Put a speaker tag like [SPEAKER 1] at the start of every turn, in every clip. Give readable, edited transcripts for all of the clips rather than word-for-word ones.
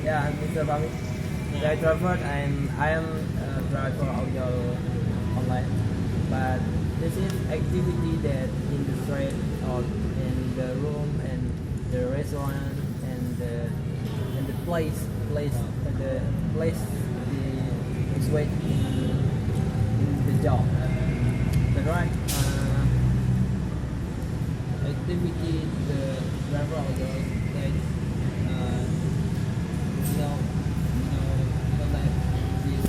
[SPEAKER 1] Yeah, I'm Mr. Bami, guide driver, and I am a driver audio online. But this is activity that in the street or in the room and the restaurant and the place is wait in the job. The right activity the driver audio that like this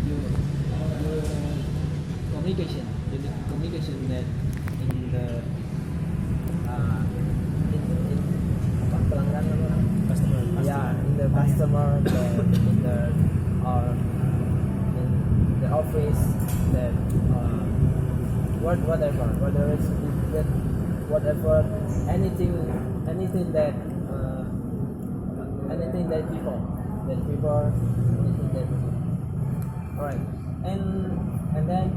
[SPEAKER 1] you communication that in the in apa pelanggan apa?
[SPEAKER 2] Customer.
[SPEAKER 1] Yeah, in the customer in the or in the office that whatever whether it's that whatever anything that anything that people anything that people. All right, and then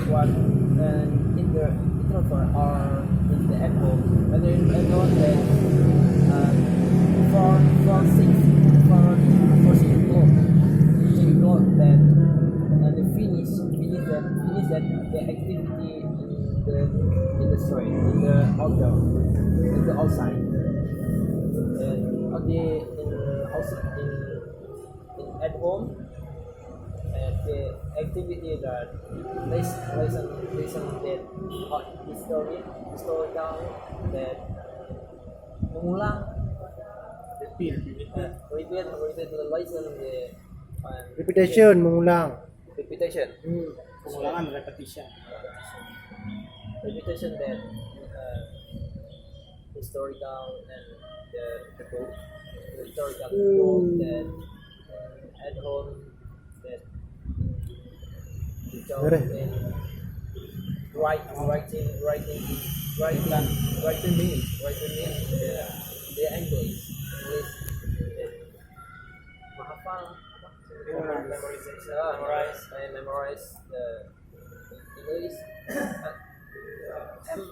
[SPEAKER 1] what in the introvert or in the echo whether in the echo that for six o'clock that the finish that the activity in the street in the outdoor in the outside on the in outside in at home the activity that listen that historical that mengulang
[SPEAKER 2] Repeat.
[SPEAKER 1] repeat the lesson the
[SPEAKER 3] Repetition, mengulang.
[SPEAKER 1] repetition
[SPEAKER 2] Pengulangan repetition.
[SPEAKER 1] repetition that historical and the book the historical book that at home that the job
[SPEAKER 3] Beres.
[SPEAKER 1] and writing meaning the English menghafal memorize the English and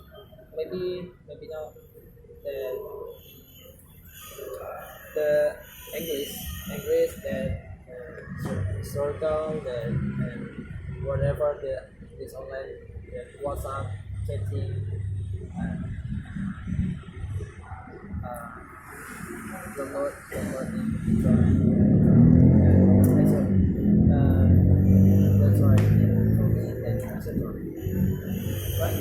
[SPEAKER 1] maybe now the English that historical and whatever is online the WhatsApp chatting download that's right for me and etc. Right,